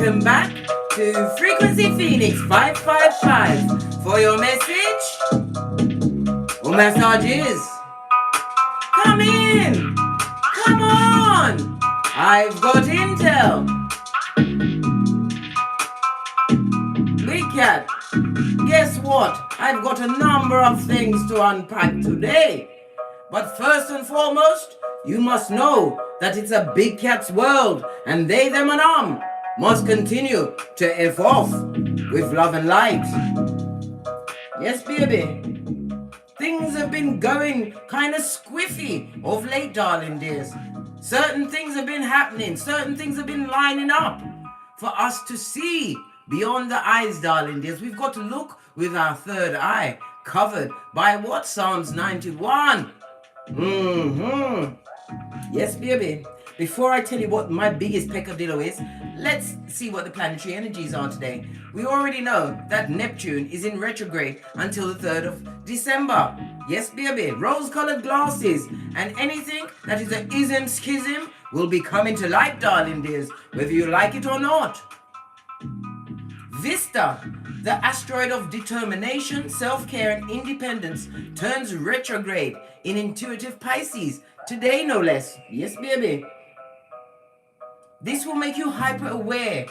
Welcome back to Frequency Phoenix 555 for your message or messages. Come in. Come on. I've got intel. Big Cat, guess what? I've got a number of things to unpack today. But first and foremost, you must know that it's a big cat's world, and they, them, and must continue to F off with love and light. Yes, baby. Things have been going kind of squiffy of late, darling dears. Certain things have been happening. Certain things have been lining up for us to see beyond the eyes, darling dears. We've got to look with our third eye, covered by what? Psalms 91. Yes, baby. Before I tell you what my biggest peccadillo is, let's see what the planetary energies are today. We already know that Neptune is in retrograde until the 3rd of December. Yes, baby. Rose-colored glasses and anything that is an ism schism will be coming to light, darling dears, whether you like it or not. Vista, the asteroid of determination, self-care and independence, turns retrograde in intuitive Pisces today, no less. Yes, baby. This will make you hyper aware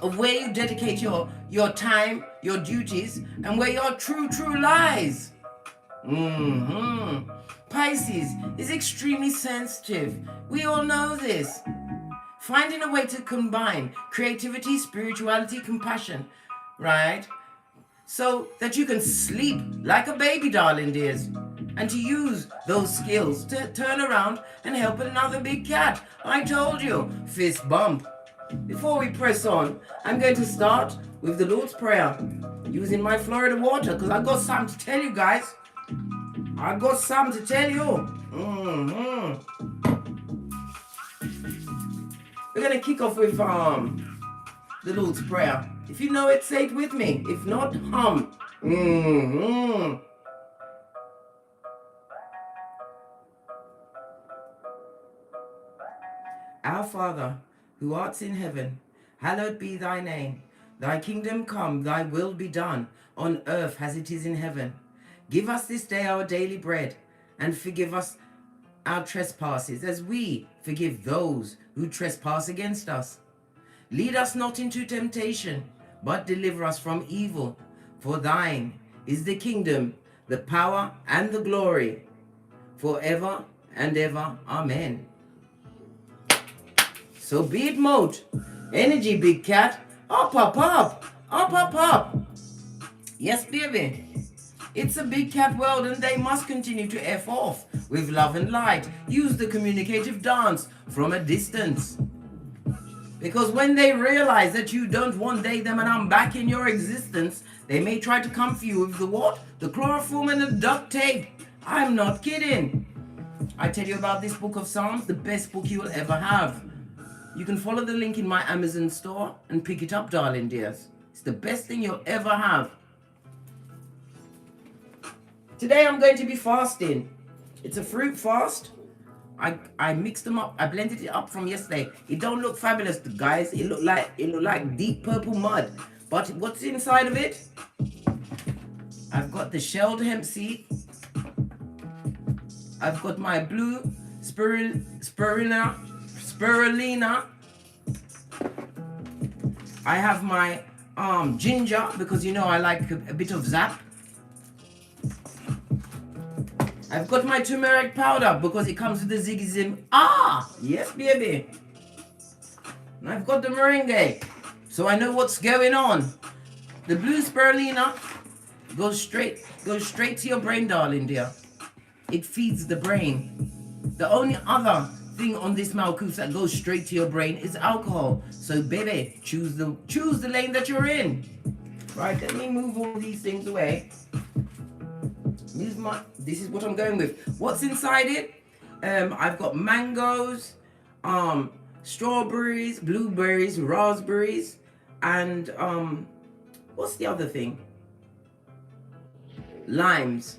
of where you dedicate your time, your duties, and where your true lies. Pisces is extremely sensitive. We all know this. Finding a way to combine creativity, spirituality, compassion, right? So that you can sleep like a baby, darling dears. And to use those skills to turn around and help another big cat. I told you, fist bump. Before we press on, I'm going to start with the Lord's Prayer, using my Florida water, because I've got something to tell you guys. I've got something to tell you. We're going to kick off with the Lord's Prayer. If you know it, say it with me. If not, hum. Our Father, who art in heaven, hallowed be thy name. Thy kingdom come, thy will be done, on earth as it is in heaven. Give us this day our daily bread, and forgive us our trespasses, as we forgive those who trespass against us. Lead us not into temptation, but deliver us from evil. For thine is the kingdom, the power, and the glory, forever and ever. Amen. So be it mode. Energy, big cat. Up, up, up. Up, up, up. Yes, baby. It's a big cat world, and they must continue to F off with love and light. Use the communicative dance from a distance. Because when they realize that you don't want they, them, and I'm back in your existence, they may try to come for you with the what? The chloroform and the duct tape. I'm not kidding. I tell you about this book of Psalms, the best book you will ever have. You can follow the link in my Amazon store and pick it up, darling dears. It's the best thing you'll ever have. Today I'm going to be fasting. It's a fruit fast. I mixed them up. I blended it up from yesterday. It don't look fabulous, guys. It look like deep purple mud. But what's inside of it? I've got the shelled hemp seed. I've got my blue spirulina. I have my ginger, because you know I like a bit of zap. I've got my turmeric powder because it comes with the ziggy zim. Yes, baby. And I've got the meringue, so I know what's going on. The blue spirulina goes straight to your brain, darling dear. It feeds the brain. The only other thing on this malchus that goes straight to your brain is alcohol. So, baby, choose the lane that you're in. Right, let me move all these things away. This is what I'm going with. What's inside it? I've got mangoes, strawberries, blueberries, raspberries, and what's the other thing? Limes.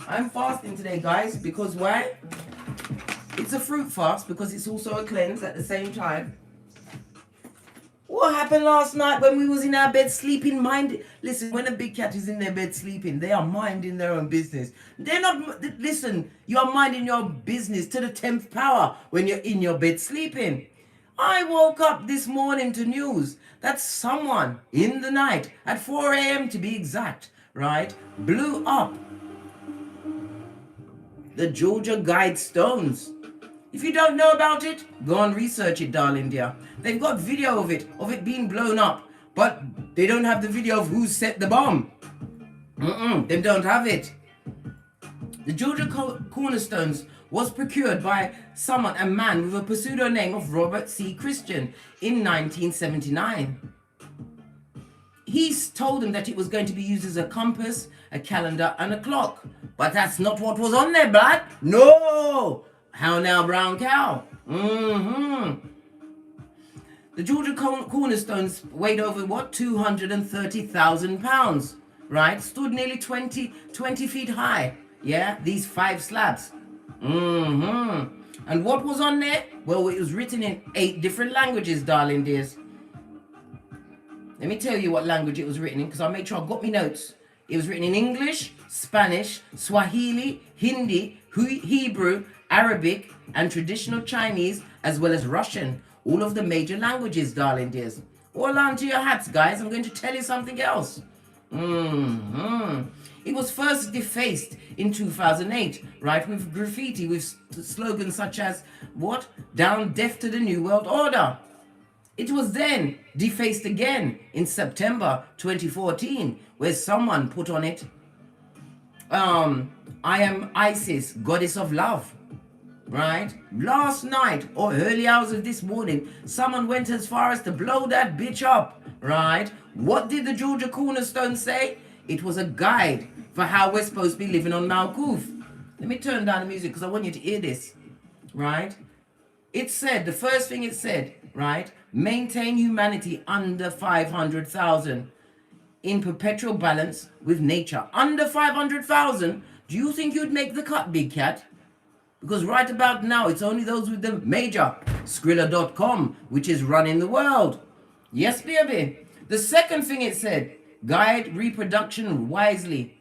I'm fasting today, guys, because why? It's a fruit fast because it's also a cleanse at the same time. What happened last night when we was in our bed sleeping? Listen, when a big cat is in their bed sleeping, they are minding their own business. They're not, listen, you are minding your business to the 10th power when you're in your bed sleeping. I woke up this morning to news that someone in the night, at 4 a.m. to be exact, right, blew up the Georgia guidestones. If you don't know about it, go and research it, darling dear. They've got video of it being blown up, but they don't have the video of who set the bomb. They don't have it. The Georgia cornerstones was procured by someone, a man with a pseudonym of Robert C. Christian in 1979. He told them that it was going to be used as a compass, a calendar, and a clock. But that's not what was on there, blood. No! How now, brown cow? The Georgia cornerstones weighed over, what, 230,000 pounds, right? Stood nearly 20 feet high. Yeah, these 5 slabs. And what was on there? Well, it was written in 8 different languages, darling dears. Let me tell you what language it was written in, because I made sure I got my notes. It was written in English, Spanish, Swahili, Hindi, Hebrew, Arabic, and traditional Chinese, as well as Russian. All of the major languages, darling dears. Hold on to your hats, guys. I'm going to tell you something else. It was first defaced in 2008, right, with graffiti, with slogans such as, what? Down deaf to the New World Order. It was then defaced again in September 2014, where someone put on it, I am Isis, goddess of love. Right? Last night or early hours of this morning, someone went as far as to blow that bitch up. Right? What did the Georgia cornerstone say? It was a guide for how we're supposed to be living on Malkuth. Let me turn down the music because I want you to hear this. Right? It said, the first thing it said, right? Maintain humanity under 500,000 in perpetual balance with nature. Under 500,000? Do you think you'd make the cut, big cat? Because right about now, it's only those with the major Skrilla.com, which is running the world. Yes, baby. The second thing it said, guide reproduction wisely,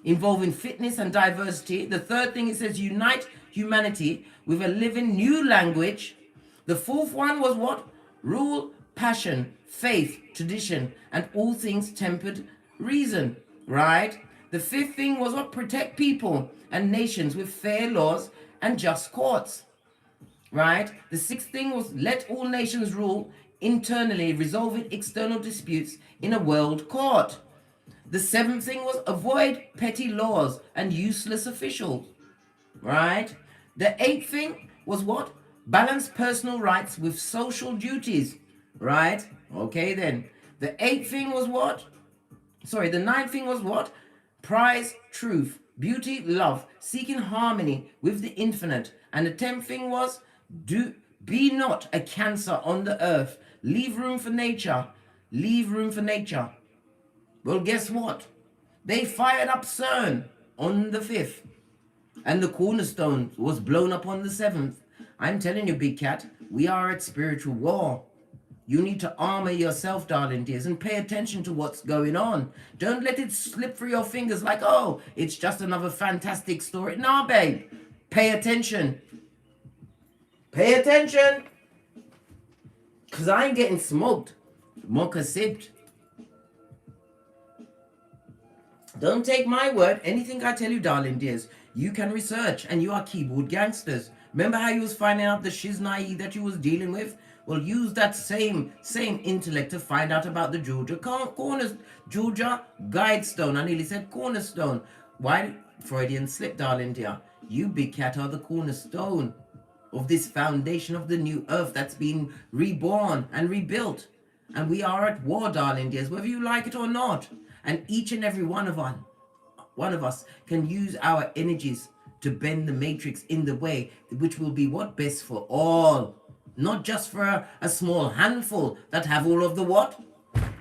involving fitness and diversity. The third thing it says, unite humanity with a living new language. The fourth one was what? Rule, passion, faith, tradition, and all things tempered reason, right? The fifth thing was what? Protect people and nations with fair laws and just courts, right? The sixth thing was let all nations rule internally, resolving external disputes in a world court. The seventh thing was avoid petty laws and useless officials, right? The eighth thing was what? Balance personal rights with social duties, right? Okay then. The eighth thing was what? The ninth thing was what? Prize truth, beauty, love, seeking harmony with the infinite. And the 10th thing was, be not a cancer on the earth. Leave room for nature. Leave room for nature. Well, guess what? They fired up CERN on the 5th. And the cornerstone was blown up on the 7th. I'm telling you, big cat, we are at spiritual war. You need to armor yourself, darling dears, and pay attention to what's going on. Don't let it slip through your fingers like, oh, it's just another fantastic story. Nah, babe. Pay attention. Pay attention. Because I ain't getting smoked. Mocha sipped. Don't take my word. Anything I tell you, darling dears, you can research, and you are keyboard gangsters. Remember how you was finding out the shiznai that you was dealing with? Well, use that same intellect to find out about the Georgia guidestone. I nearly said cornerstone. Why? Freudian slip, darling dear. You, big cat, are the cornerstone of this foundation of the new earth that's been reborn and rebuilt. And we are at war, darling dears, whether you like it or not. And each and every one of us can use our energies to bend the matrix in the way which will be what? Best for all. Not just for a small handful that have all of the what?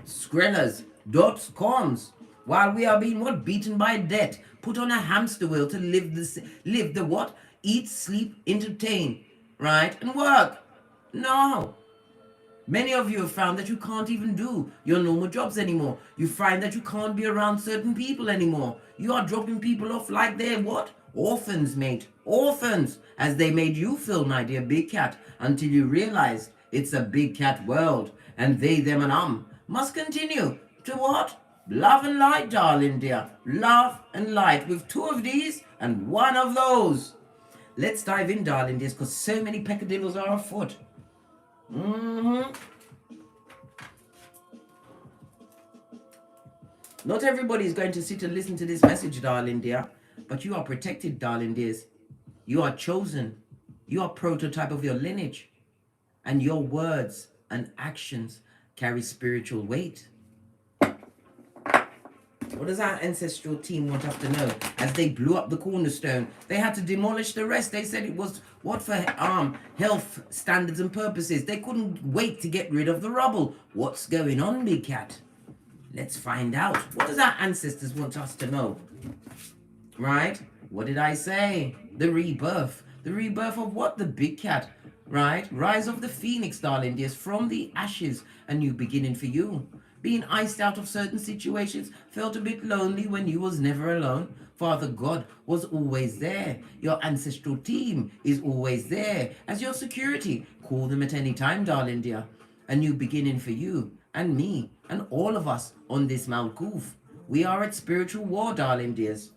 Skrillers, dots, coms. while we are being what? Beaten by debt, put on a hamster wheel to live the what? Eat, sleep, entertain, right? And work. No. Many of you have found that you can't even do your normal jobs anymore. You find that you can't be around certain people anymore. You are dropping people off like they're what? Orphans, mate. Orphans, as they made you feel, my dear big cat, until you realized it's a big cat world, and they, them, and must continue to what? Love and light, darling dear. Love and light, with two of these and one of those. Let's dive in, darling dears, because so many peccadillos are afoot. Not everybody is going to sit and listen to this message, darling dear, but you are protected, darling dears. You are chosen. You are prototype of your lineage, and your words and actions carry spiritual weight. What does our ancestral team want us to know? As they blew up the cornerstone, they had to demolish the rest. They said it was what for health standards and purposes. They couldn't wait to get rid of the rubble. What's going on, big cat? Let's find out. What does our ancestors want us to know? Right? What did I say? The rebirth. The rebirth of what? The big cat. Right? Rise of the phoenix, darling dears. From the ashes, a new beginning for you. Being iced out of certain situations, felt a bit lonely when you was never alone. Father God was always there. Your ancestral team is always there as your security. Call them at any time, darling dear. A new beginning for you and me and all of us on this Malkuth. We are at spiritual war, darling dears.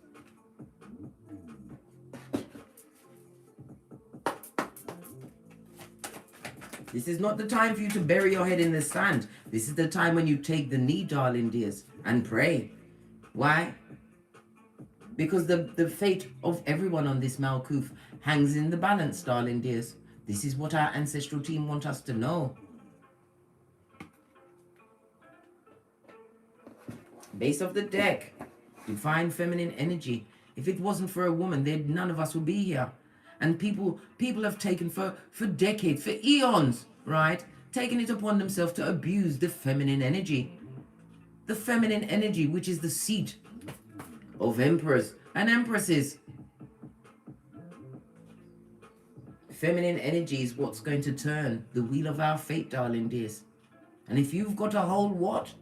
This is not the time for you to bury your head in the sand. This is the time when you take the knee, darling dears, and pray. Why? Because the fate of everyone on this Malkuth hangs in the balance, darling dears. This is what our ancestral team want us to know. Base of the deck. Divine feminine energy. If it wasn't for a woman, then none of us would be here. And people have taken for decades, for eons, right? Taken it upon themselves to abuse the feminine energy. The feminine energy, which is the seat of emperors and empresses. Feminine energy is what's going to turn the wheel of our fate, darling dears. And if you've got a whole what?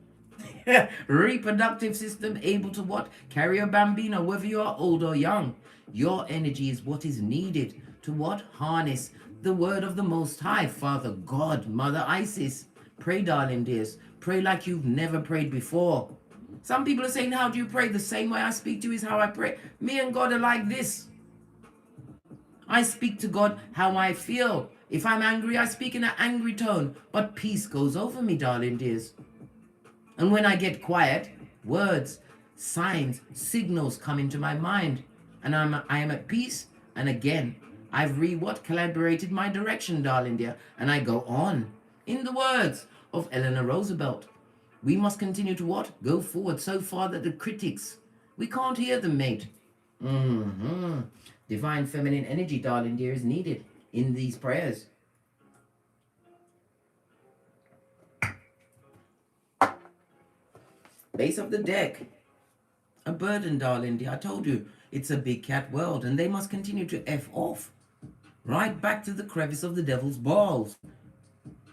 Reproductive system able to what? Carry a bambino, whether you are old or young. Your energy is what is needed to what? Harness the word of the Most High, Father God, Mother Isis. Pray, darling dears. Pray like you've never prayed before. Some people are saying, how do you pray? The same way I speak to you is how I pray. Me and God are like this. I speak to God how I feel. If I'm angry, I speak in an angry tone. But peace goes over me, darling dears. And when I get quiet, words, signs, signals come into my mind. And I am at peace. And again, I've collaborated my direction, darling dear. And I go on. In the words of Eleanor Roosevelt, we must continue to what? Go forward so far that the critics, we can't hear them, mate. Divine feminine energy, darling dear, is needed in these prayers. Base of the deck. A burden, darling dear. I told you, it's a big cat world, and they must continue to F off. Right back to the crevice of the devil's balls.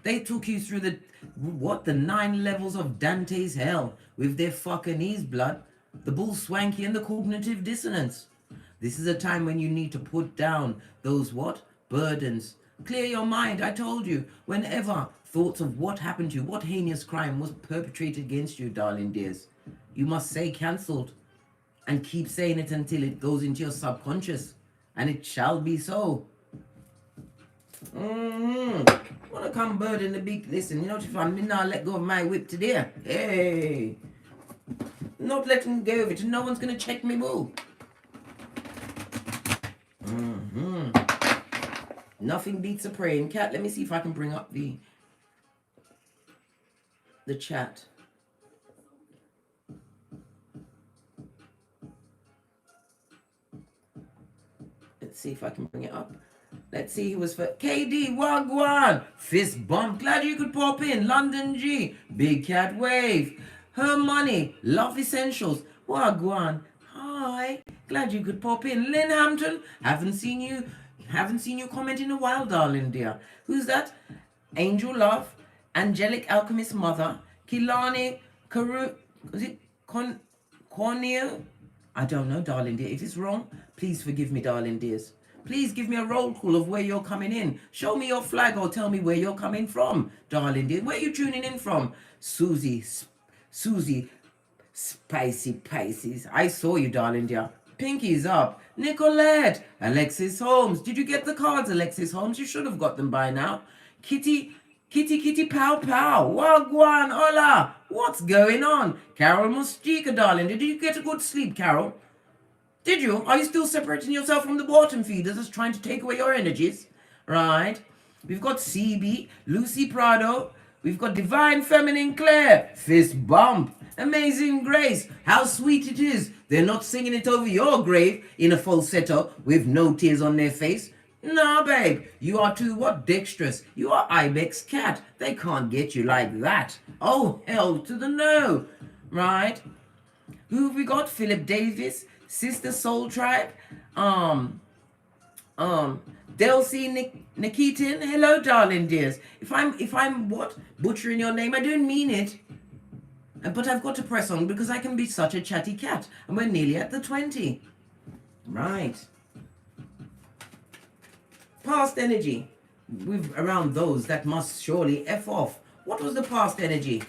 They took you through the 9 levels of Dante's hell with their fucking blood, the bull swanky, and the cognitive dissonance. This is a time when you need to put down those burdens. Clear your mind. I told you, whenever thoughts of what happened to you, what heinous crime was perpetrated against you, darling dears, you must say cancelled, and keep saying it until it goes into your subconscious, and it shall be so. Wanna come burden the big, listen, you know, if I'm not let go of my whip today, hey, not letting go of it, and no one's gonna check me move. Nothing beats a praying cat. Let me see if I can bring up the chat. Let's see if I can bring it up. Let's see who was for KD Wagwan. Fist bump. Glad you could pop in. London G. Big Cat Wave. Her money, love essentials. Wagwan. Hi. Glad you could pop in. Lynn Hampton, haven't seen you comment in a while, darling dear. Who's that? Angel Love, Angelic Alchemist Mother, Kilani Karu, is it Corneo? I don't know, darling dear. If it's wrong, please forgive me, darling dears. Please give me a roll call of where you're coming in. Show me your flag or tell me where you're coming from, darling dear. Where are you tuning in from? Susie, Spicy Pisces. I saw you, darling dear. Pinky's up. Nicolette. Alexis Holmes. Did you get the cards, Alexis Holmes? You should have got them by now. Kitty, pow, pow. Wagwan, hola. What's going on? Carol Mustika, darling. Did you get a good sleep, Carol? Did you? Are you still separating yourself from the bottom feeders that's trying to take away your energies? Right. We've got CB, Lucy Prado. We've got Divine Feminine Claire, Fist Bump, Amazing Grace. How sweet it is. They're not singing it over your grave in a falsetto with no tears on their face. Nah, babe, you are too what? Dexterous. You are Ibex Cat. They can't get you like that. Oh, hell to the no. Right? Who have we got? Philip Davis, Sister Soul Tribe, Delcy Nikitin. Hello, darling dears. If I'm what? Butchering your name, I don't mean it. But I've got to press on because I can be such a chatty cat. And we're nearly at the 20. Right. Past energy. With around those that must surely F off. What was the past energy?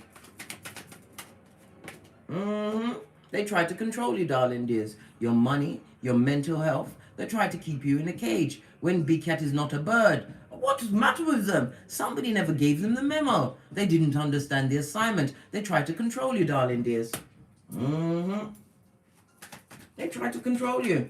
They tried to control you, darling dears. Your money, your mental health. They tried to keep you in a cage when Big Cat is not a bird. What's the matter with them? Somebody never gave them the memo. They didn't understand the assignment. They tried to control you, darling dears. They tried to control you.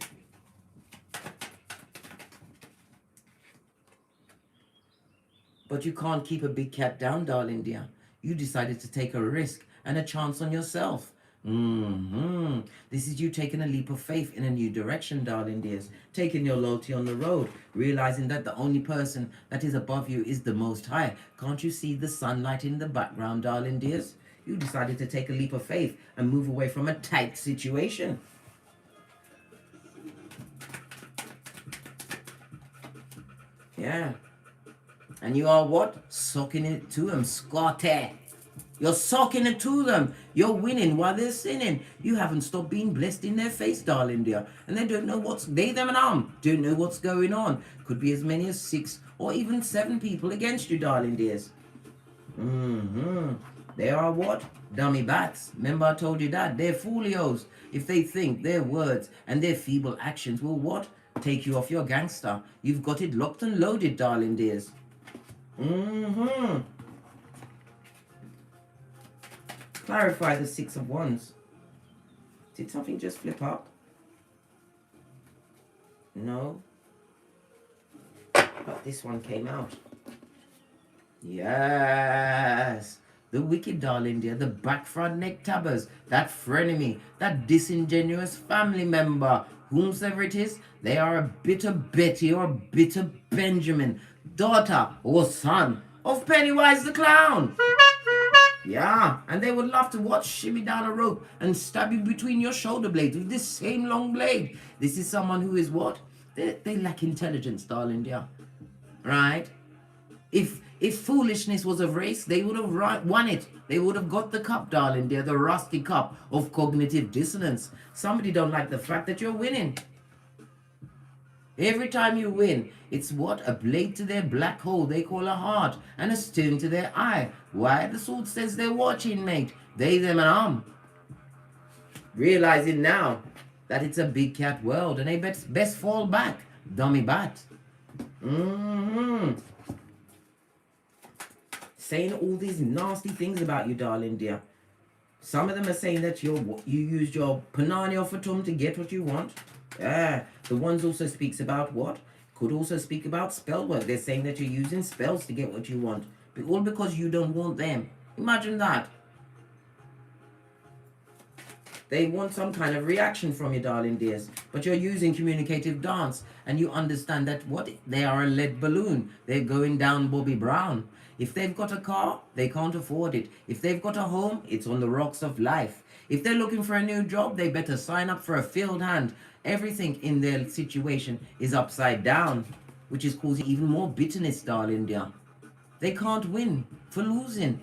But you can't keep a big cat down, darling dear. You decided to take a risk and a chance on yourself. This is you taking a leap of faith in a new direction, darling dears. Taking your loyalty on the road, realizing that the only person that is above you is the Most High. Can't you see the sunlight in the background, darling dears? You decided to take a leap of faith and move away from a tight situation. Yeah. And you are what? Sucking it to them, Scotty. You're sucking it to them. You're winning while they're sinning. You haven't stopped being blessed in their face, darling dear. And they don't know don't know what's going on. Could be as many as 6 or even 7 people against you, darling dears. They are what? Dummy bats. Remember I told you that? They're folios. If they think their words and their feeble actions will what? Take you off your gangster. You've got it locked and loaded, darling dears. Clarify the 6 of Wands. Did something just flip up? No. But this one came out. Yes. The wicked, darling dear. The back front neck tabbers. That frenemy. That disingenuous family member. Whomsoever it is, they are a bitter Betty or a bitter Benjamin. Daughter or son of Pennywise the Clown. Yeah, and they would love to watch shimmy down a rope and stab you between your shoulder blades with this same long blade. This is someone who is what? They lack intelligence, darling dear. Right? If foolishness was a race, they would have won it. They would have got the cup, darling dear, the rusty cup of cognitive dissonance. Somebody don't like the fact that you're winning. Every time you win, it's what? A blade to their black hole they call a heart, and a stone to their eye. Why? The sword says they're watching, mate. They, them, and arm. Realizing now that it's a big cat world, and they best fall back. Dummy bat. Saying all these nasty things about you, darling dear. Some of them are saying that you used your Panani Fatum to get what you want. Yeah, the ones also speaks about what? Could also speak about spell work. They're saying that you're using spells to get what you want. But all because you don't want them. Imagine that. They want some kind of reaction from you, darling dears. But you're using communicative dance, and you understand that what they are a lead balloon. They're going down Bobby Brown. If they've got a car, they can't afford it. If they've got a home, it's on the rocks of life. If they're looking for a new job, they better sign up for a field hand. Everything in their situation is upside down, which is causing even more bitterness, darling dear. They can't win for losing.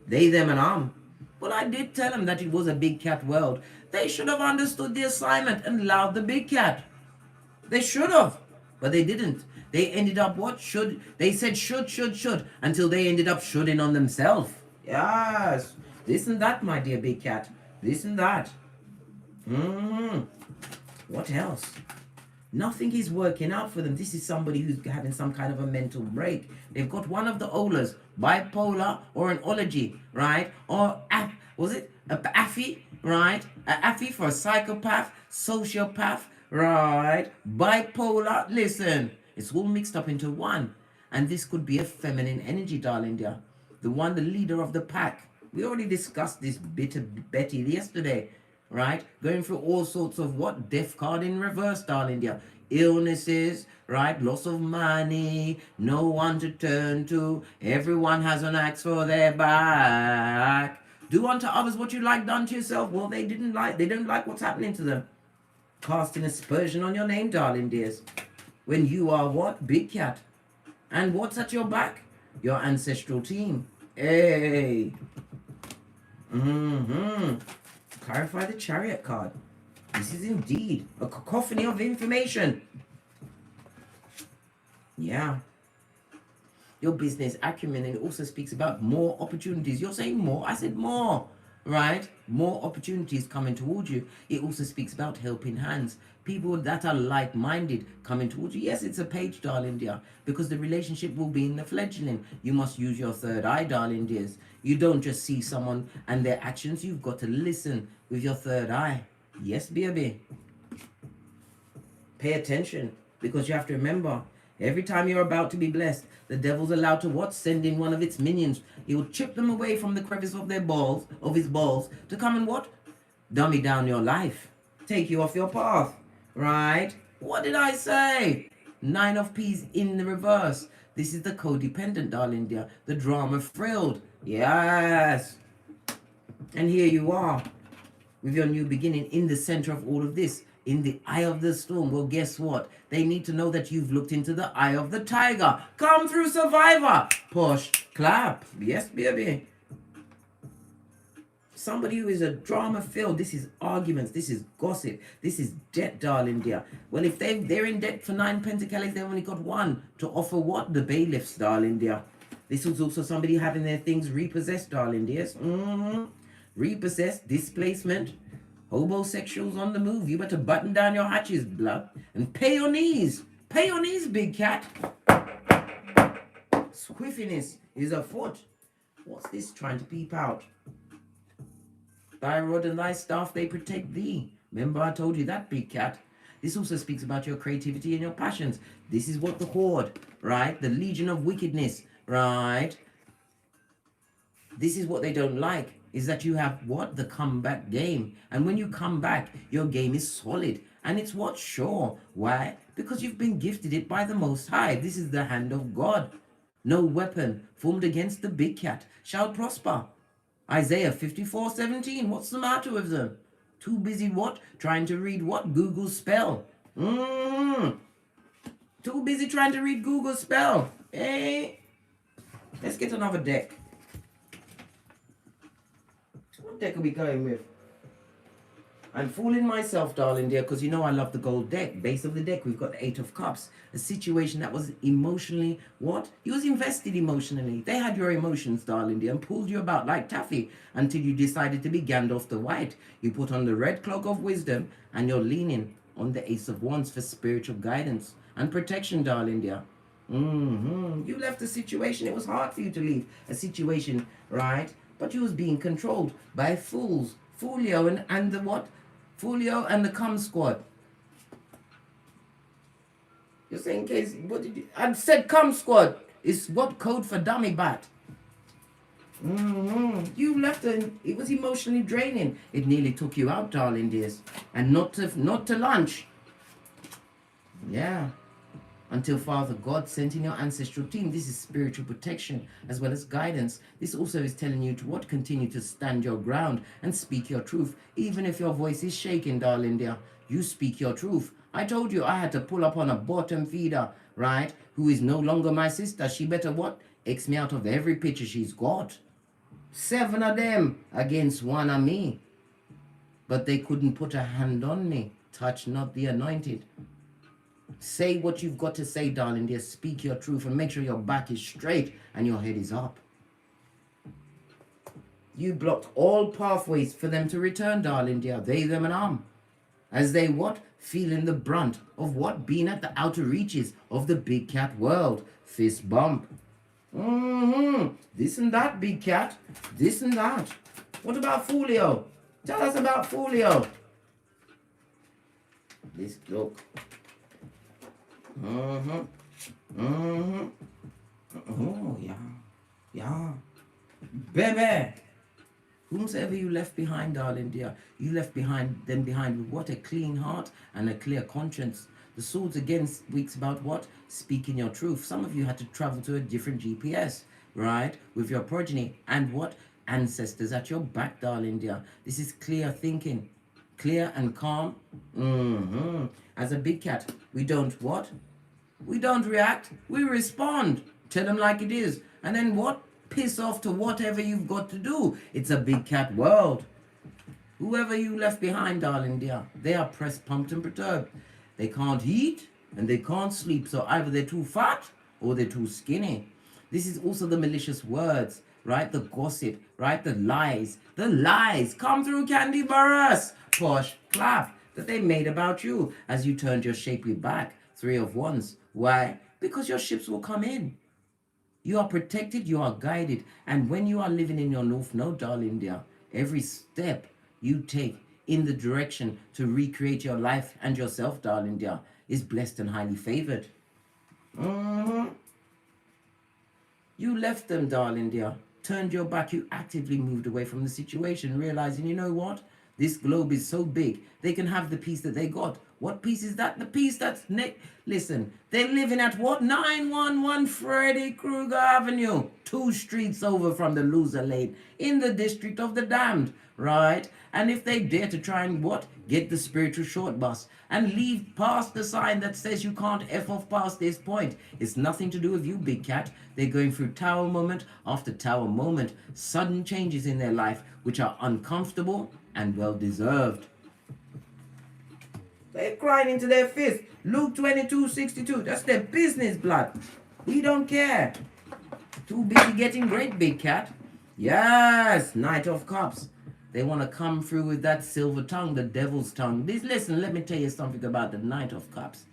They, them, and Well, I did tell them that it was a big cat world. They should have understood the assignment and allowed the big cat. They should have, but they didn't. They ended up what? They said should, until they ended up shoulding on themselves. Yes. This and that, my dear big cat. This and that. What else? Nothing is working out for them. This is somebody who's having some kind of a mental break. They've got one of the olas, bipolar or an ology, right? Or was it a affy, right? A affy for a psychopath, sociopath, right? Bipolar. Listen, it's all mixed up into one. And this could be a feminine energy, darling dear. The one, the leader of the pack. We already discussed this bit of Betty yesterday, right? Going through all sorts of what? Death card in reverse, darling dear. Illnesses, right? Loss of money, no one to turn to. Everyone has an axe for their back. Do unto others what you like done to yourself. Well, they don't like what's happening to them. Casting aspersion on your name, darling dears. When you are what? Big cat. And what's at your back? Your ancestral team. Hey. Clarify the Chariot card. This is indeed a cacophony of information. Yeah. Your business acumen, and it also speaks about more opportunities. You're saying more. I said more, right? More opportunities coming towards you. It also speaks about helping hands. People that are like-minded coming towards you. Yes, it's a page, darling dear, because the relationship will be in the fledgling. You must use your third eye, darling dears. You don't just see someone and their actions. You've got to listen with your third eye. Yes, baby. Pay attention, because you have to remember, every time you're about to be blessed, the devil's allowed to what? Send in one of its minions. He will chip them away from the crevice of his balls, to come and what? Dummy down your life. Take you off your path. Right? What did I say? 9 of Peas in the reverse. This is the codependent, darling dear. The drama-frilled. Yes. And here you are, with your new beginning in the center of all of this, in the eye of the storm. Well, guess what? They need to know that you've looked into the eye of the tiger. Come through, survivor. Push, clap. Yes, baby. Somebody who is a drama-filled. This is arguments. This is gossip. This is debt, darling dear. Well, if they're in debt for 9 pentacles, they've only got 1 to offer what? The bailiffs, darling dear. This was also somebody having their things repossessed, darling dears. Repossessed, displacement, homosexuals on the move. You better button down your hatches, blood, and pay your knees. Pay your knees, big cat. Squiffiness is afoot. What's this trying to peep out? Thy rod and thy staff, they protect thee. Remember I told you that, big cat. This also speaks about your creativity and your passions. This is what the horde, right? The legion of wickedness, right? This is what they don't like, is that you have what? The comeback game. And when you come back, your game is solid. And it's what? Sure. Why? Because you've been gifted it by the Most High. This is the hand of God. No weapon formed against the big cat shall prosper. Isaiah 54:17. What's the matter with them? Too busy what? Trying to read what? Google's spell. Too busy trying to read Google's spell. Hey, let's get another deck. What deck are we going with? I'm fooling myself, darling dear, because you know I love the gold deck. Base of the deck, we've got the 8 of Cups. A situation that was emotionally, what? You was invested emotionally. They had your emotions, darling dear, and pulled you about like taffy until you decided to be Gandalf the White. You put on the red cloak of wisdom, and you're leaning on the Ace of Wands for spiritual guidance and protection, darling dear. You left a situation. It was hard for you to leave a situation, right? But you was being controlled by fools. Folio and the what? Folio and the cum squad. You're saying, Casey, what did you... I said cum squad is what? Code for dummy bat. You left and it was emotionally draining. It nearly took you out, darling dears. And not to lunch. Yeah. Until Father God sent in your ancestral team. This is spiritual protection as well as guidance. This also is telling you to what? Continue to stand your ground and speak your truth. Even if your voice is shaking, darling dear, you speak your truth. I told you I had to pull up on a bottom feeder, right? Who is no longer my sister. She better what? X me out of every picture she's got. 7 of them against 1 of me. But they couldn't put a hand on me. Touch not the anointed. Say what you've got to say, darling dear. Speak your truth and make sure your back is straight and your head is up. You blocked all pathways for them to return, darling dear. They, them, and as they what? Feeling the brunt of what? Being at the outer reaches of the big cat world. Fist bump. This and that, big cat. This and that. What about Folio? Tell us about Folio. This look. Oh, yeah. Yeah. Baby. Whomsoever you left behind, darling dear, you left them behind with what? A clean heart and a clear conscience. The swords again speaks about what? Speaking your truth. Some of you had to travel to a different GPS, right? With your progeny and what? Ancestors at your back, darling dear. This is clear thinking. Clear and calm. As a big cat, we don't what? We don't react. We respond. Tell them like it is. And then what? Piss off to whatever you've got to do. It's a big cat world. Whoever you left behind, darling dear, they are pressed, pumped, and perturbed. They can't eat and they can't sleep. So either they're too fat or they're too skinny. This is also the malicious words, right? The gossip, right? The lies. The lies come through Candy Burris. Posh clap that they made about you as you turned your shapely back. 3 of Wands. Why? Because your ships will come in. You are protected, you are guided. And when you are living in your North Node, darling dear, every step you take in the direction to recreate your life and yourself, darling dear, is blessed and highly favored. You left them, darling dear. Turned your back. You actively moved away from the situation, realizing, you know what? This globe is so big, they can have the peace that they got. What peace is that? The peace that's listen, they're living at what? 911 Freddy Krueger Avenue, 2 streets over from the loser lane, in the district of the damned, right? And if they dare to try and what? Get the spiritual short bus and leave past the sign that says you can't F off past this point. It's nothing to do with you, big cat. They're going through tower moment after tower moment, sudden changes in their life, which are uncomfortable and well deserved. They're crying into their fist. Luke 22:62. That's their business, blood. We don't care. Too busy getting great, big cat. Yes, Knight of Cups. They want to come through with that silver tongue, the devil's tongue. Listen, let me tell you something about the Knight of Cups.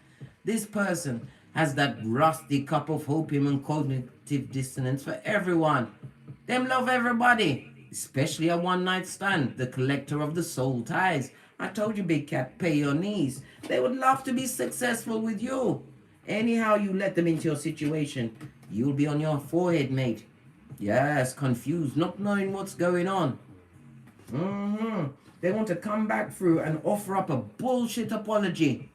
This person has that rusty cup of opium and cognitive dissonance for everyone. Them love everybody, especially a one-night stand, the collector of the soul ties. I told you, big cat, pay your knees. They would love to be successful with you. Anyhow you let them into your situation, you'll be on your forehead, mate. Yes, confused, not knowing what's going on. They want to come back through and offer up a bullshit apology.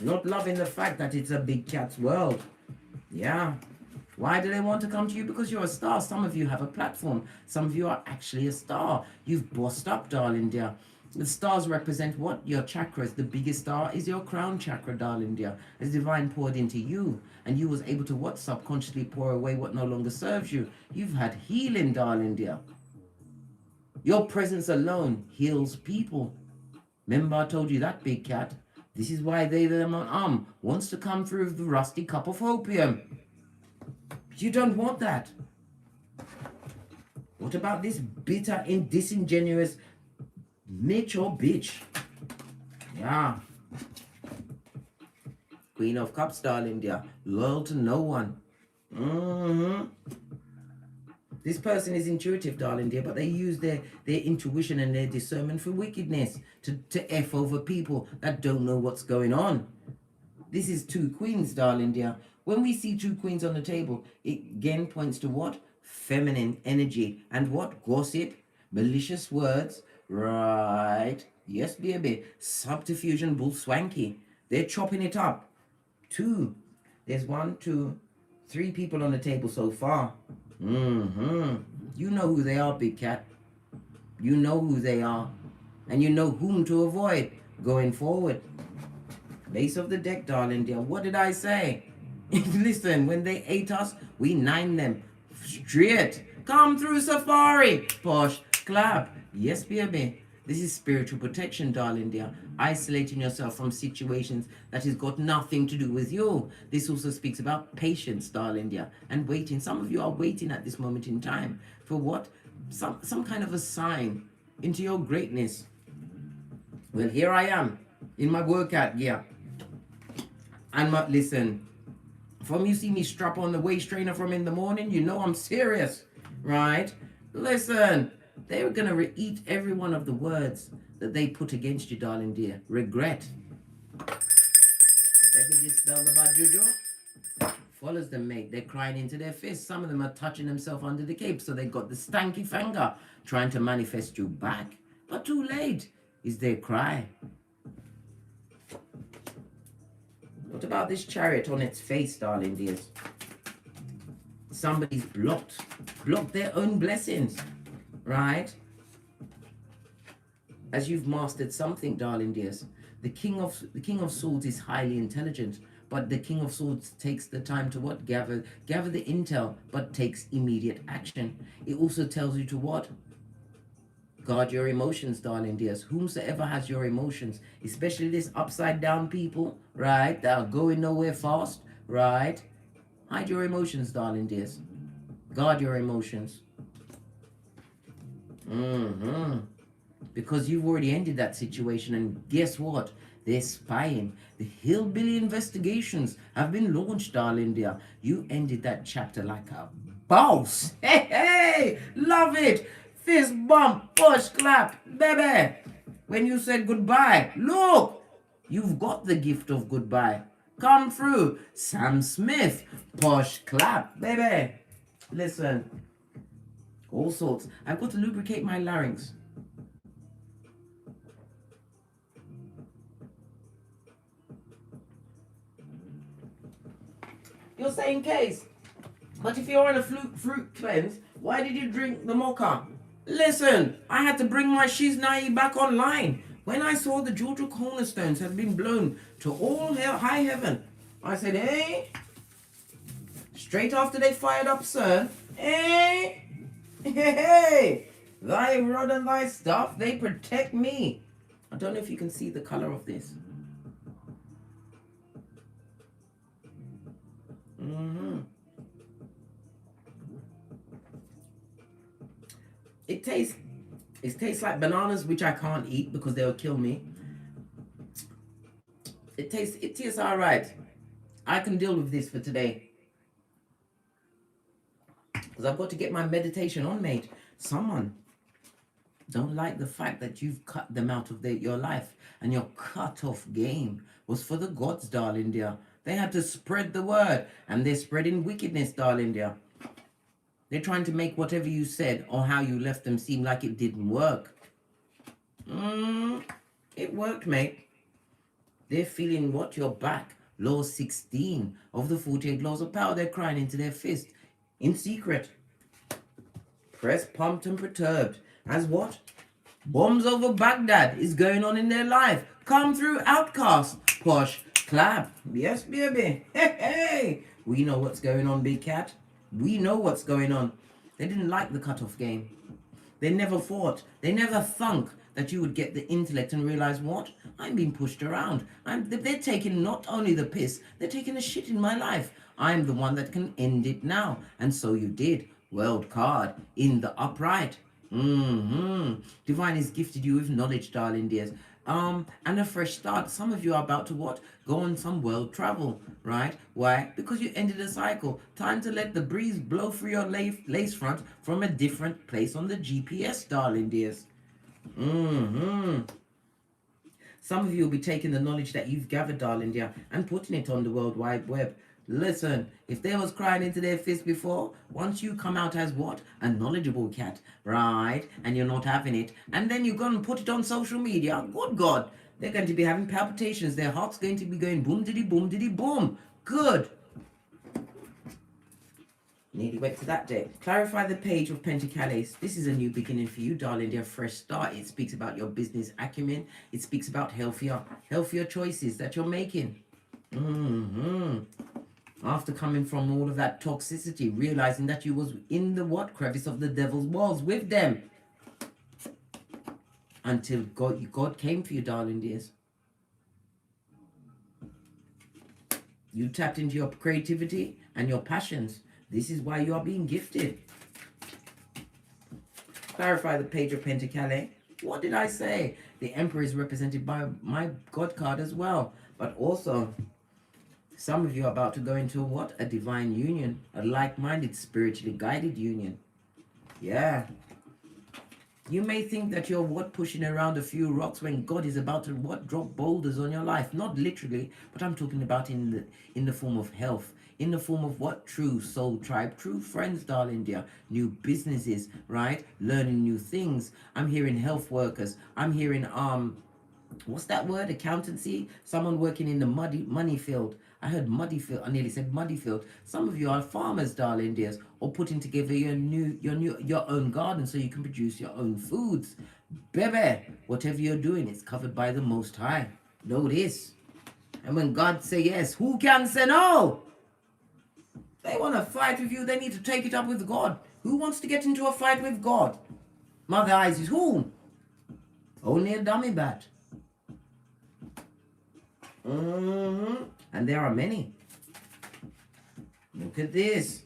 Not loving the fact that it's a big cat's world. Yeah. Why do they want to come to you? Because you're a star. Some of you have a platform. Some of you are actually a star. You've bossed up, darling dear. The stars represent what? Your chakras. The biggest star is your crown chakra, darling dear. As divine poured into you. And you was able to what? Subconsciously pour away what no longer serves you. You've had healing, darling dear. Your presence alone heals people. Remember I told you that, big cat? This is why they, them on wants to come through with the rusty cup of opium. You don't want that. What about this bitter and disingenuous Mitch or bitch? Yeah. Queen of Cups, darling dear. Loyal to no one. This person is intuitive, darling dear, but they use their intuition and their discernment for wickedness to F over people that don't know what's going on. This is 2 queens, darling dear. When we see two queens on the table, it again points to what? Feminine energy. And what? Gossip, malicious words, right? Yes, baby. Subterfuge, bull swanky. They're chopping it up. Two. There's 1, 2, 3 people on the table so far. You know who they are, big cat. You know who they are. And you know whom to avoid going forward. Base of the deck, darling dear. What did I say? Listen, when they ate us, we 9 them. Straight. Come through safari. Posh. Clap. Yes, baby. This is spiritual protection, darling dear. Isolating yourself from situations that has got nothing to do with you. This also speaks about patience, darling dear, and waiting. Some of you are waiting at this moment in time for what? Some kind of a sign into your greatness. Well, here I am in my workout gear. And listen, from you see me strap on the waist trainer from in the morning, you know I'm serious, right? Listen, they're going to eat every one of the words that they put against you, darling dear. Regret. Let me just spell the bad juju. Follows them, mate. They're crying into their fists. Some of them are touching themselves under the cape, so they got the stanky finger trying to manifest you back. But too late is their cry. What about this chariot on its face, darling dears? Somebody's blocked their own blessings, right? As you've mastered something, darling dears, the King of Swords is highly intelligent, but the King of Swords takes the time to what? Gather the intel, but takes immediate action. It also tells you to what? Guard your emotions, darling dears. Whomsoever has your emotions, especially this upside down people, right, that are going nowhere fast, right? Hide your emotions, darling dears. Guard your emotions. Because you've already ended that situation, and guess what? They're spying. The hillbilly investigations have been launched, darling dear. You ended that chapter like a boss. Hey, love it. Fist bump, push, clap, baby. When you said goodbye, look, you've got the gift of goodbye. Come through. Sam Smith, push, clap, baby. Listen, all sorts. I've got to lubricate my larynx. You're saying case, but if you're on a fruit cleanse, why did you drink the mocha? Listen, I had to bring my Shiznai back online. When I saw the Georgia cornerstones had been blown to all high heaven, I said, hey, straight after they fired up CERN, hey, thy rod and thy staff, they protect me. I don't know if you can see the color of this. It tastes like bananas, which I can't eat because they'll kill me. It tastes all right. I can deal with this for today. Because I've got to get my meditation on, mate. Someone don't like the fact that you've cut them out of your life, and your cut-off game was for the gods, darling dear. They had to spread the word, and they're spreading wickedness, darling dear. They're trying to make whatever you said or how you left them seem like it didn't work. It worked, mate. They're feeling what? You're back. Law 16 of the 48 laws of power. They're crying into their fist in secret. Pressed, pumped, and perturbed. As what? Bombs over Baghdad is going on in their life. Come through, outcast. Posh, clap. Yes, baby. Hey. We know what's going on, big cat. We know what's going on. They didn't like the cutoff game. They never thought, they never thunk that you would get the intellect and realize what? I'm being pushed around. They're taking not only the piss, they're taking a shit in my life. I'm the one that can end it now. And so you did. World card in the upright. Divine has gifted you with knowledge, darling dears. And a fresh start. Some of you are about to what? Go on some world travel, right? Why? Because you ended a cycle. Time to let the breeze blow through your lace front from a different place on the GPS, darling dears. Some of you will be taking the knowledge that you've gathered, darling dear, and putting it on the World Wide Web. Listen, if they was crying into their fist before, once you come out as what? A knowledgeable cat, right? And you're not having it, and then you go and put it on social media, good God, they're going to be having palpitations. Their heart's going to be going boom diddy boom diddy boom. Good. Need to wait to that day. Clarify the page of Pentacles. This is a new beginning for you, darling. Dear fresh start. It speaks about your business acumen. It speaks about healthier choices that you're making. After coming from all of that toxicity, realizing that you was in the what? Crevice of the devil's walls with them. Until God came for you, darling dears. You tapped into your creativity and your passions. This is why you are being gifted. Clarify the page of Pentacles. What did I say? The Emperor is represented by my God card as well. But also, some of you are about to go into what? A divine union. A like-minded, spiritually guided union. Yeah. You may think that you're what? Pushing around a few rocks when God is about to what? Drop boulders on your life. Not literally, but I'm talking about in the form of health. In the form of what? True soul tribe, true friends, darling dear. New businesses, right? Learning new things. I'm hearing health workers. I'm hearing what's that word? Accountancy. Someone working in the money field. I heard muddy field. I nearly said muddy field. Some of you are farmers, darling dears, or putting together your own garden so you can produce your own foods. Baby, whatever you're doing, it's covered by the Most High. Know this. And when God say yes, who can say no? They want to fight with you, they need to take it up with God. Who wants to get into a fight with God? Mother Eyes is who? Only a dummy bat. And there are many. Look at this.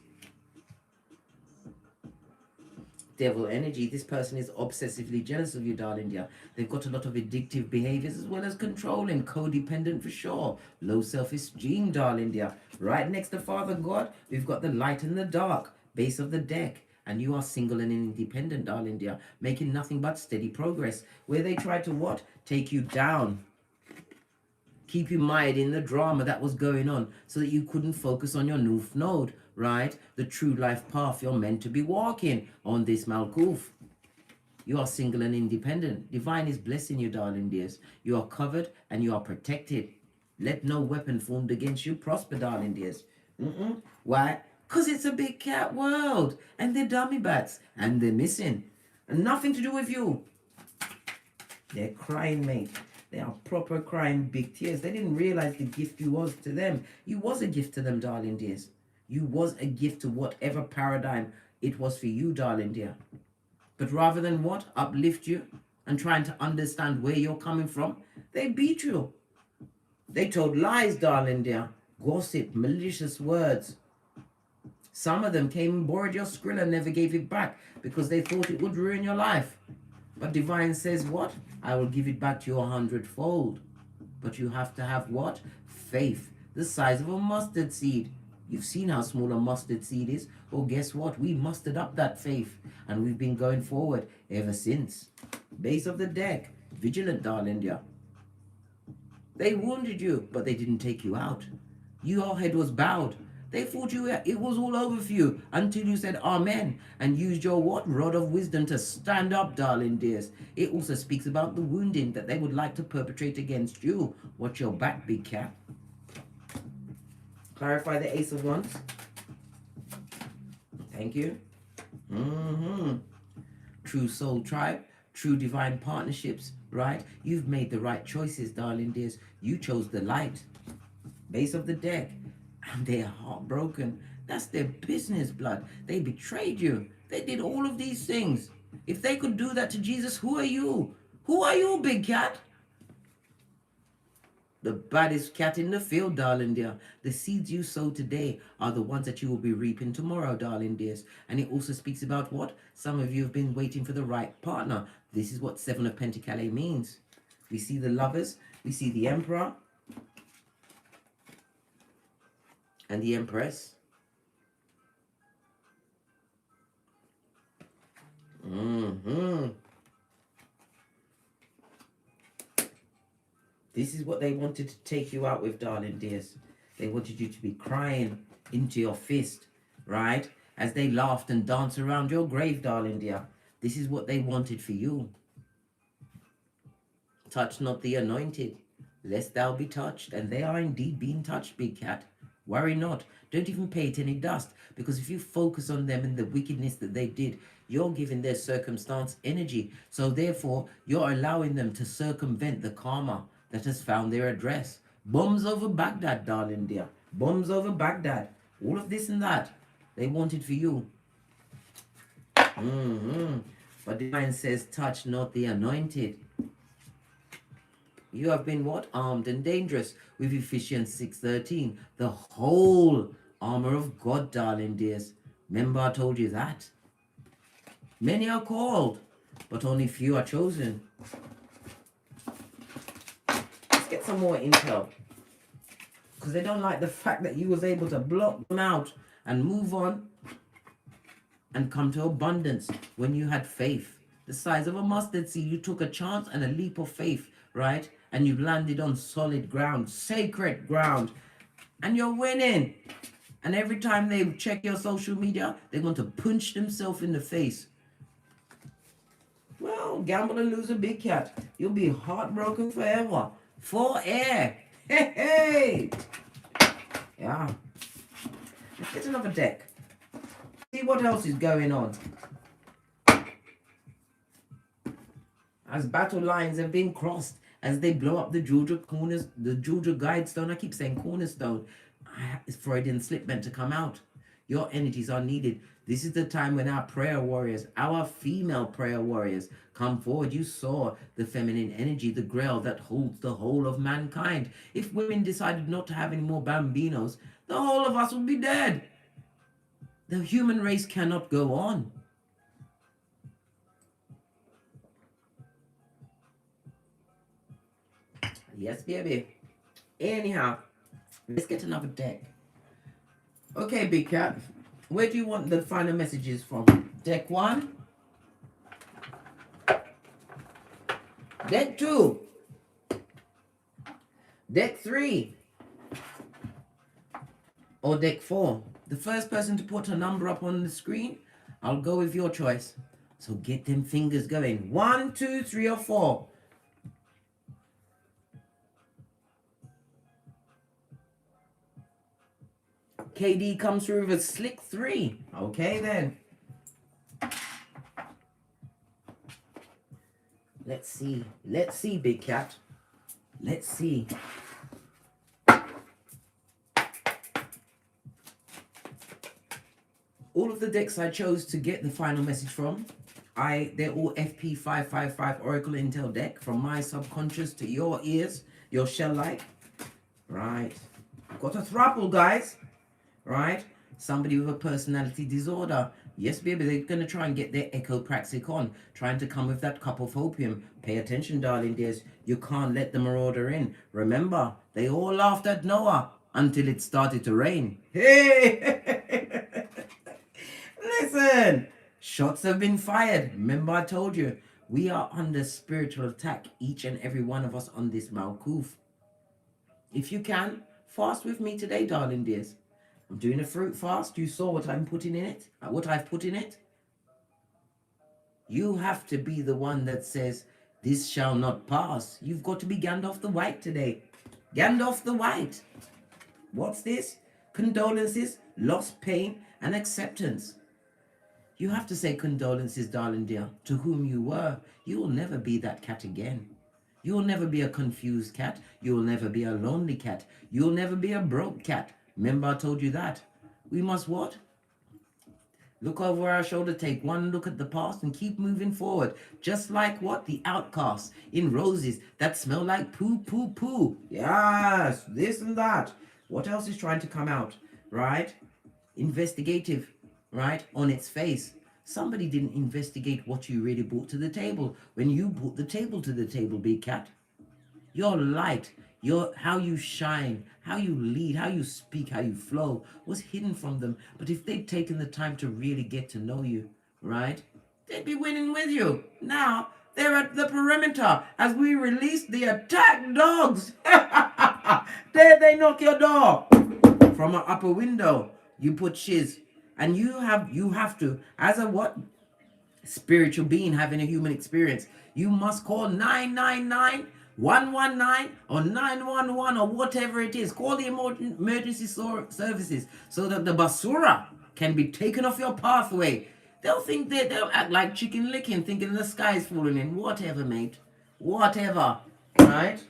Devil energy. This person is obsessively jealous of you, darling dear. They've got a lot of addictive behaviors as well as controlling, codependent for sure. Low self-esteem, darling dear. Right next to Father God, we've got the light and the dark, base of the deck. And you are single and independent, darling dear, making nothing but steady progress. Where they try to what? Take you down. Keep you mired in the drama that was going on so that you couldn't focus on your North Node, right? The true life path you're meant to be walking on this Malkuth. You are single and independent. Divine is blessing you, darling dears. You are covered and you are protected. Let no weapon formed against you prosper, darling dears. Why? Because it's a big cat world and they're dummy bats and they're missing. And nothing to do with you. They're crying, mate. They are proper crying big tears. They didn't realize the gift you was to them. You was a gift to them, darling dears. You was a gift to whatever paradigm it was for you, darling dear. But rather than what? Uplift you and trying to understand where you're coming from, they beat you. They told lies, darling dear. Gossip, malicious words. Some of them came and borrowed your skrill and never gave it back because they thought it would ruin your life. But Divine says what? I will give it back to you 100-fold. But you have to have what? Faith. The size of a mustard seed. You've seen how small a mustard seed is. Well, guess what? We mustered up that faith. And we've been going forward ever since. Base of the deck. Vigilant, darling dear. They wounded you, but they didn't take you out. Your head was bowed. They thought it was all over for you until you said amen and used your what? Rod of wisdom to stand up, darling dears. It also speaks about the wounding that they would like to perpetrate against you. Watch your back, big cat. Clarify the Ace of Wands. Thank you. True soul tribe, true divine partnerships, right? You've made the right choices, darling dears. You chose the light. Base of the deck. And they are heartbroken. That's their business, blood. They betrayed you. They did all of these things. If they could do that to Jesus, who are you? Who are you, big cat? The baddest cat in the field, darling dear. The seeds you sow today are the ones that you will be reaping tomorrow, darling dears. And it also speaks about what? Some of you have been waiting for the right partner. This is what Seven of Pentacles means. We see the Lovers. We see the Emperor. And the Empress. This is what they wanted to take you out with, darling dears. They wanted you to be crying into your fist, right? As they laughed and danced around your grave, darling dear. This is what they wanted for you. Touch not the anointed, lest thou be touched. And they are indeed being touched, big cat. Worry not. Don't even pay it any dust. Because if you focus on them and the wickedness that they did, you're giving their circumstance energy. So therefore, you're allowing them to circumvent the karma that has found their address. Bombs over Baghdad, darling dear. Bombs over Baghdad. All of this and that. They wanted for you. But the divine says, touch not the anointed. You have been what? Armed and dangerous with Ephesians 6:13. The whole armor of God, darling dears. Remember I told you that. Many are called, but only few are chosen. Let's get some more intel. Because they don't like the fact that you was able to block them out and move on and come to abundance when you had faith. The size of a mustard seed, you took a chance and a leap of faith, right? And you landed on solid ground, sacred ground, and you're winning. And every time they check your social media, they want to punch themselves in the face. Well, gamble and lose a big cat. You'll be heartbroken forever. For air. Hey, hey. Yeah. Let's get another deck. See what else is going on. As battle lines have been crossed, as they blow up the Georgia corners, the Georgia guidestone. I keep saying cornerstone. It's Freudian slip meant to come out. Your energies are needed. This is the time when our prayer warriors, our female prayer warriors, come forward. You saw the feminine energy, the grail that holds the whole of mankind. If women decided not to have any more bambinos, the whole of us would be dead. The human race cannot go on. Yes, baby. Anyhow, let's get another deck. Okay, big cat. Where do you want the final messages from? Deck 1? Deck 2? Deck 3? Or deck 4? The first person to put a number up on the screen, I'll go with your choice. So get them fingers going. 1, 2, 3, or 4. KD comes through with a slick 3. Okay, then. Let's see. Let's see, big cat. Let's see. All of the decks I chose to get the final message from, they're all FP555 Oracle Intel deck, from my subconscious to your ears, your shell light. Right. Got a throuple, guys. Right? Somebody with a personality disorder. Yes, baby, they're going to try and get their echopraxic on, trying to come with that cup of opium. Pay attention, darling dears. You can't let the marauder in. Remember, they all laughed at Noah until it started to rain. Hey! Listen, shots have been fired. Remember I told you, we are under spiritual attack, each and every one of us on this Malkuf. If you can, fast with me today, darling dears. I'm doing a fruit fast. You saw what I'm putting in it, what I've put in it. You have to be the one that says, this shall not pass. You've got to be Gandalf the White today. Gandalf the White. What's this? Condolences, loss, pain, and acceptance. You have to say condolences, darling dear, to whom you were. You will never be that cat again. You will never be a confused cat. You will never be a lonely cat. You will never be a broke cat. Remember I told you that. We must what? Look over our shoulder, take one look at the past and keep moving forward. Just like what? The outcasts in roses that smell like poo, poo, poo. Yes, this and that. What else is trying to come out? Right? Investigative. Right? On its face. Somebody didn't investigate what you really brought to the table when you brought the table to the table, big cat. Your light, how you shine, how you lead, how you speak, how you flow was hidden from them. But if they'd taken the time to really get to know you, right, they'd be winning with you. Now they're at the perimeter as we release the attack dogs. There they knock your door. from an upper window, you put shiz. And you have to, as a what? Spiritual being having a human experience, you must call 999, 119, or 911, or whatever it is. Call the emergency services so that the basura can be taken off your pathway. They'll act like chicken licking, thinking the sky is falling in. Whatever, mate. Whatever. Right?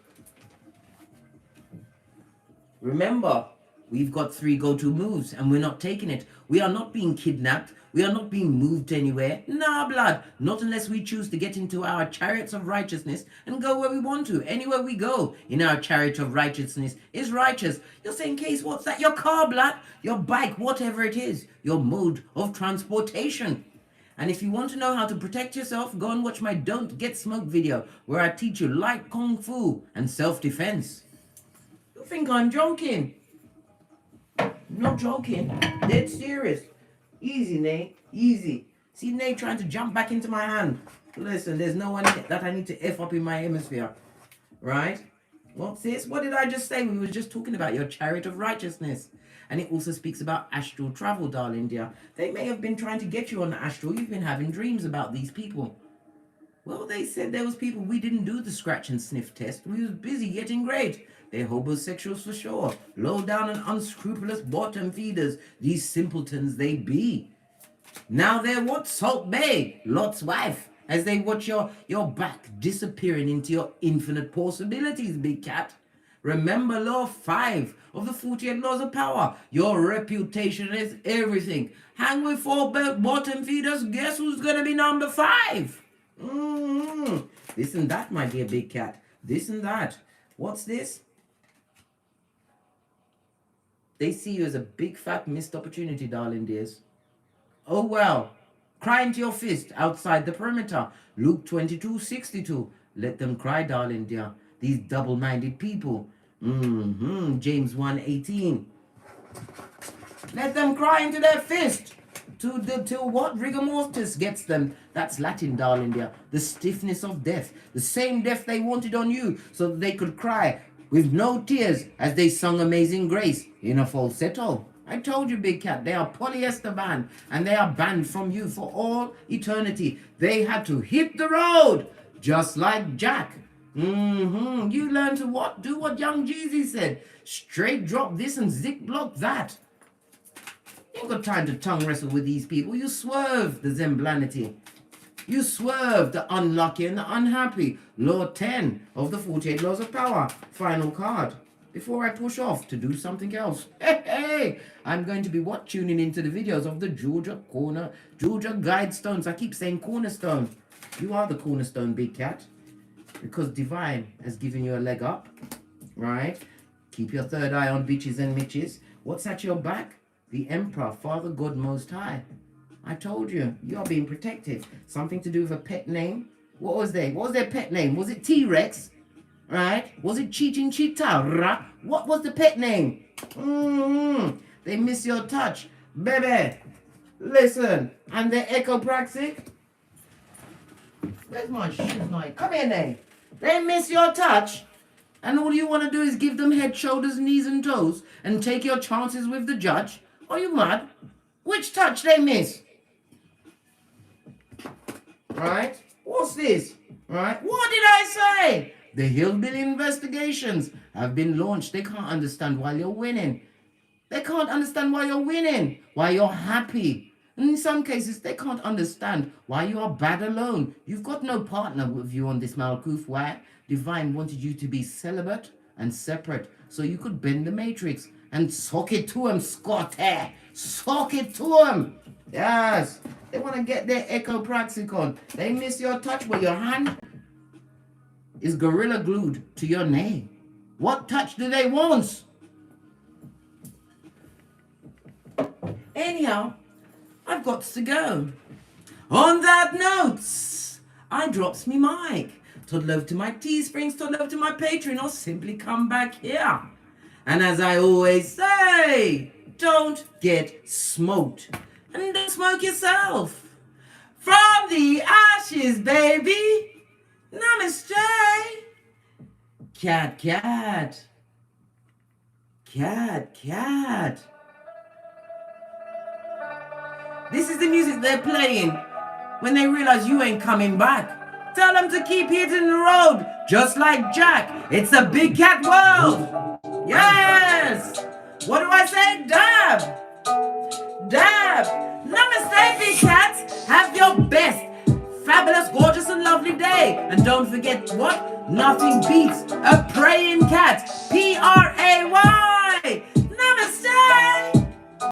Remember, we've got 3 go-to moves and we're not taking it. We are not being kidnapped. We are not being moved anywhere. Nah, blood. Not unless we choose to get into our chariots of righteousness and go where we want to. Anywhere we go in our chariot of righteousness is righteous. You're saying, Case, what's that? Your car, blood? Your bike, whatever it is. Your mode of transportation. And if you want to know how to protect yourself, go and watch my Don't Get Smoked video, where I teach you light kung fu and self-defense. You think I'm joking? Not joking. Dead serious. Easy, Nate. Easy. See Nate trying to jump back into my hand. Listen, there's no one that I need to F up in my hemisphere. Right? What's this? What did I just say? We were just talking about your chariot of righteousness. And it also speaks about astral travel, darling dear. They may have been trying to get you on the astral. You've been having dreams about these people. Well, they said there was people, we didn't do the scratch and sniff test. We was busy getting great. They're homosexuals for sure. Low down and unscrupulous bottom feeders. These simpletons they be. Now they're what? Salt Bay, Lot's wife. As they watch your back disappearing into your infinite possibilities, big cat. Remember law 5 of the 48 laws of power. Your reputation is everything. Hang with 4 bottom feeders. Guess who's going to be number 5? This and that, my dear big cat. This and that. What's this? They see you as a big fat missed opportunity, darling dears. Oh well. Cry into your fist outside the perimeter. Luke 22:62. Let them cry, darling dear. These double-minded people. James 1:18. Let them cry into their fist. Till what? Rigor mortis gets them. That's Latin, darling dear. The stiffness of death. The same death they wanted on you so that they could cry with no tears as they sung Amazing Grace in a falsetto. I told you, big cat, they are polyester banned and they are banned from you for all eternity. They had to hit the road just like Jack. You learn to what? Do what young Jeezy said. Straight drop this and zip block that. You ain't got time to tongue wrestle with these people. You swerve the Zemblanity. You swerve the unlucky and the unhappy. Law 10 of the 48 laws of power. Final card. Before I push off to do something else. Hey, I'm going to be tuning into the videos of the Georgia guidestones. I keep saying cornerstone. You are the cornerstone, big cat. Because divine has given you a leg up. Right? Keep your third eye on bitches and mitches. What's at your back? The Emperor, Father God Most High. I told you, you are being protected. Something to do with a pet name. What was their pet name? Was it T-Rex? Right? Was it Chichinchita? What was the pet name? They miss your touch. Baby, listen. And the echopraxic. Where's my shoes, mate? Come here, Nay. They miss your touch. And all you want to do is give them head, shoulders, knees, and toes and take your chances with the judge? Are you mad? Which touch they miss? Right? What's this? Right? What did I say? The hillbilly investigations have been launched. They can't understand why you're winning. They can't understand why you're winning, why you're happy. And in some cases, they can't understand why you are bad alone. You've got no partner with you on this Malkuth. Why? Divine wanted you to be celibate and separate so you could bend the matrix and sock it to him, Scotty. Sock it to him. Yes. They want to get their echopraxicon. They miss your touch where your hand is gorilla glued to your name. What touch do they want? Anyhow, I've got to go. On that note, I drops me mic. Toddle over to my Teesprings, toddle over to my Patreon, or simply come back here. And as I always say, don't get smoked. And don't smoke yourself. From the ashes, baby. Namaste. Cat, cat. Cat. This is the music they're playing when they realize you ain't coming back. Tell them to keep hitting the road, just like Jack. It's a big cat world. Yes. What do I say? Dab. Namaste, big cats. Have your best fabulous, gorgeous, and lovely day. And don't forget what? Nothing beats a praying cat.